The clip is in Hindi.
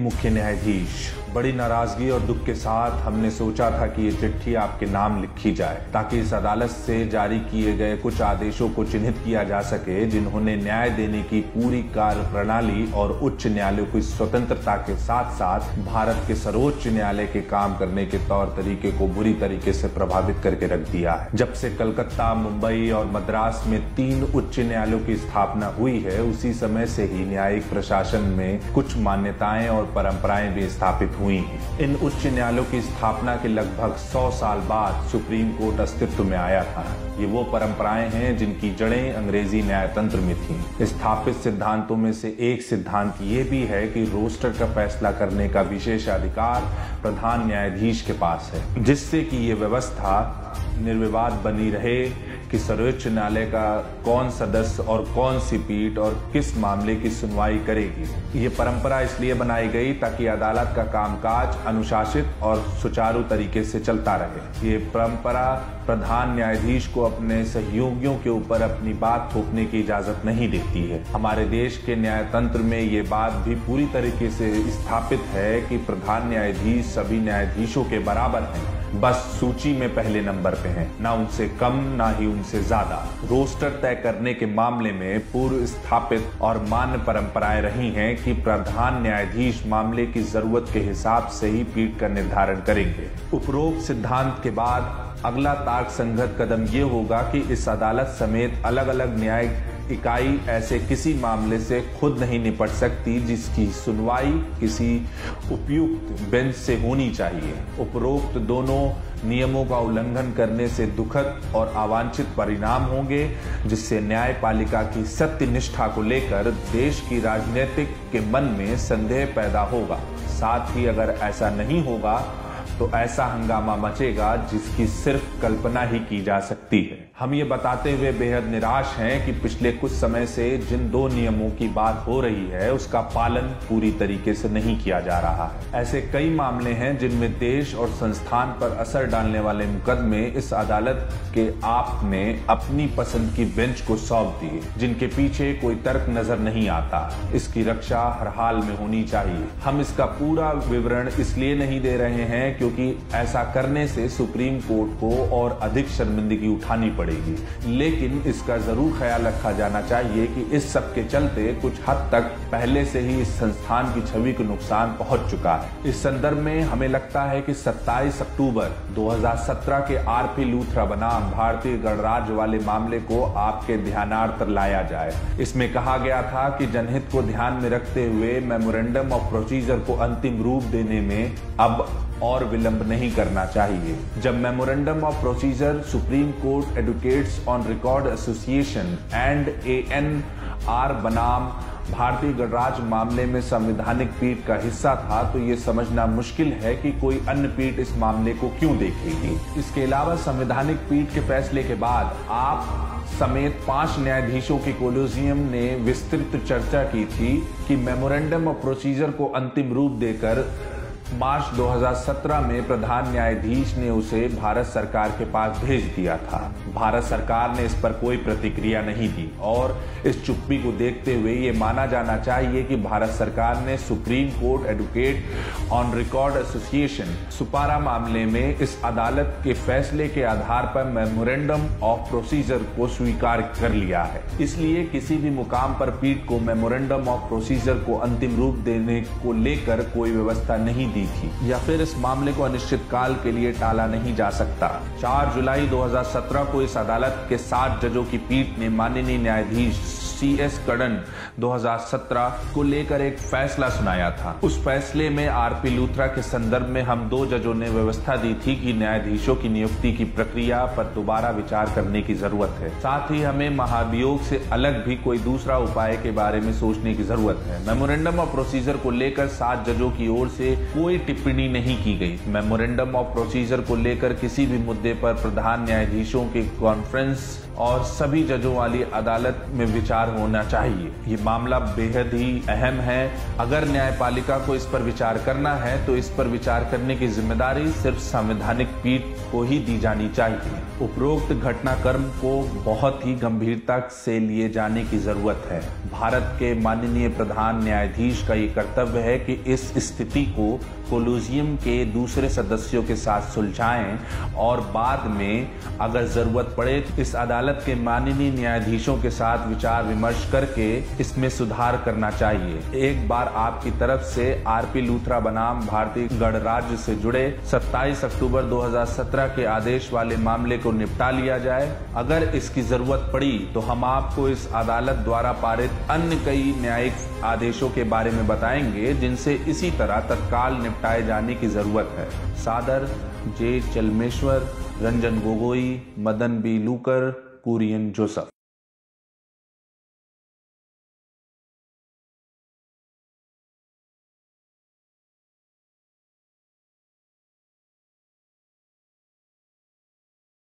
मुख्य न्यायाधीश, बड़ी नाराजगी और दुख के साथ हमने सोचा था कि ये चिट्ठी आपके नाम लिखी जाए ताकि इस अदालत से जारी किए गए कुछ आदेशों को चिन्हित किया जा सके जिन्होंने न्याय देने की पूरी कार्य प्रणाली और उच्च न्यायालयों की स्वतंत्रता के साथ साथ भारत के सर्वोच्च न्यायालय के काम करने के तौर तरीके को बुरी तरीके से प्रभावित करके रख दिया है। जब से कलकत्ता, मुंबई और मद्रास में 3 उच्च न्यायालयों की स्थापना हुई है, उसी समय से ही न्यायिक प्रशासन में कुछ मान्यताएं और परंपराएं भी स्थापित हुई हैं। इन उच्च न्यायालयों की स्थापना के लगभग 100 साल बाद सुप्रीम कोर्ट अस्तित्व में आया था। ये वो परंपराएं हैं जिनकी जड़ें अंग्रेजी न्यायतंत्र में थीं। स्थापित सिद्धांतों में से एक सिद्धांत ये भी है कि रोस्टर का फैसला करने का विशेष अधिकार प्रधान न्यायाधीश के पास है, जिससे कि ये व्यवस्था निर्विवाद बनी रहे कि सर्वोच्च न्यायालय का कौन सदस्य और कौन सी पीठ और किस मामले की सुनवाई करेगी। ये परंपरा इसलिए बनाई गई ताकि अदालत का कामकाज अनुशासित और सुचारू तरीके से चलता रहे। ये परंपरा प्रधान न्यायाधीश को अपने सहयोगियों के ऊपर अपनी बात थोपने की इजाजत नहीं देती है। हमारे देश के न्यायतंत्र में ये बात भी पूरी तरीके से स्थापित है कि प्रधान न्यायाधीश सभी न्यायाधीशों के बराबर हैं, बस सूची में पहले नंबर पे हैं, ना उनसे कम ना ही उनसे ज्यादा। रोस्टर तय करने के मामले में पूर्व स्थापित और मान्य परंपराएं रही हैं कि प्रधान न्यायाधीश मामले की जरूरत के हिसाब से ही पीठ का निर्धारण करेंगे। उपरोक्त सिद्धांत के बाद अगला तर्क संगत कदम ये होगा कि इस अदालत समेत अलग अलग न्यायिक इकाई ऐसे किसी मामले से खुद नहीं निपट सकती जिसकी सुनवाई किसी उपयुक्त बेंच से होनी चाहिए। उपरोक्त दोनों नियमों का उल्लंघन करने से दुखद और अवांछित परिणाम होंगे, जिससे न्यायपालिका की सत्यनिष्ठा को लेकर देश की राजनीतिक के मन में संदेह पैदा होगा। साथ ही अगर ऐसा नहीं होगा तो ऐसा हंगामा मचेगा जिसकी सिर्फ कल्पना ही की जा सकती है। हम ये बताते हुए बेहद निराश हैं कि पिछले कुछ समय से जिन 2 नियमों की बात हो रही है उसका पालन पूरी तरीके से नहीं किया जा रहा है। ऐसे कई मामले हैं जिनमें देश और संस्थान पर असर डालने वाले मुकदमे इस अदालत के आपने अपनी पसंद की बेंच को सौंप दिए, जिनके पीछे कोई तर्क नजर नहीं आता। इसकी रक्षा हर हाल में होनी चाहिए। हम इसका पूरा विवरण इसलिए नहीं दे रहे हैं क्योंकि ऐसा करने से सुप्रीम कोर्ट को और अधिक शर्मिंदगी उठानी पड़ेगी, लेकिन इसका जरूर ख्याल रखा जाना चाहिए कि इस सब के चलते कुछ हद तक पहले से ही इस संस्थान की छवि को नुकसान पहुंच चुका है। इस संदर्भ में हमें लगता है कि 27 अक्टूबर 2017 के आरपी लूथरा बनाम भारतीय गणराज्य वाले मामले को आपके ध्यानार्थ लाया जाए। इसमें कहा गया था कि जनहित को ध्यान में रखते हुए मेमोरेंडम ऑफ प्रोसीजर को अंतिम रूप देने में अब और विलंब नहीं करना चाहिए। जब memorandum of procedure supreme court advocates on record association and ANR बनाम भारतीय गणराज्य मामले में संवैधानिक पीठ का हिस्सा था, तो ये समझना मुश्किल है कि कोई अन्य पीठ इस मामले को क्यों देखेगी। इसके अलावा संवैधानिक पीठ के फैसले के बाद आप समेत 5 न्यायाधीशों के कोलिजियम ने विस्तृत चर्चा की थी कि मेमोरेंडम ऑफ प्रोसीजर को अंतिम रूप देकर मार्च 2017 में प्रधान न्यायाधीश ने उसे भारत सरकार के पास भेज दिया था। भारत सरकार ने इस पर कोई प्रतिक्रिया नहीं दी और इस चुप्पी को देखते हुए ये माना जाना चाहिए कि भारत सरकार ने supreme court advocate on record association Sopara मामले में इस अदालत के फैसले के आधार पर मेमोरेंडम ऑफ प्रोसीजर को स्वीकार कर लिया है। इसलिए किसी भी मुकाम पर पीठ को मेमोरेंडम ऑफ प्रोसीजर को अंतिम रूप देने को लेकर कोई व्यवस्था नहीं दी थी, या फिर इस मामले को अनिश्चित काल के लिए टाला नहीं जा सकता। 4 जुलाई 2017 को इस अदालत के 7 जजों की पीठ ने माननीय न्यायाधीश CS कड़न 2017 को लेकर एक फैसला सुनाया था। उस फैसले में आरपी लूथरा के संदर्भ में हम 2 जजों ने व्यवस्था दी थी कि न्यायाधीशों की नियुक्ति की प्रक्रिया पर दोबारा विचार करने की जरूरत है। साथ ही हमें महाभियोग से अलग भी कोई दूसरा उपाय के बारे में सोचने की जरूरत है। मेमोरेंडम ऑफ प्रोसीजर को लेकर 7 जजों की ओर से कोई टिप्पणी नहीं की गई। मेमोरेंडम ऑफ प्रोसीजर को लेकर किसी भी मुद्दे पर प्रधान न्यायाधीशों के कॉन्फ्रेंस और सभी जजों वाली अदालत में विचार होना चाहिए। ये मामला बेहद ही अहम है। अगर न्यायपालिका को इस पर विचार करना है तो इस पर विचार करने की जिम्मेदारी सिर्फ संवैधानिक पीठ को ही दी जानी चाहिए। उपरोक्त घटनाक्रम को बहुत ही गंभीरता से लिए जाने की जरूरत है। भारत के माननीय प्रधान न्यायाधीश का ये कर्तव्य है कि इस स्थिति को कोलिजियम के दूसरे सदस्यों के साथ सुलझाएं और बाद में अगर जरूरत पड़े तो इस अदालत के माननीय न्यायाधीशों के साथ विचार विमर्श करके इसमें सुधार करना चाहिए। एक बार आपकी तरफ से आरपी लूथरा बनाम भारतीय गणराज्य से जुड़े 27 अक्टूबर 2017 के आदेश वाले मामले को निपटा लिया जाए। अगर इसकी जरूरत पड़ी तो हम आपको इस अदालत द्वारा पारित अन्य कई न्यायिक आदेशों के बारे में बताएंगे जिनसे इसी तरह तत्काल निपटाए जाने की जरूरत है। सादर जे चलमेश्वर, रंजन गोगोई, मदन बी लूकर, कुरियन जोसेफ।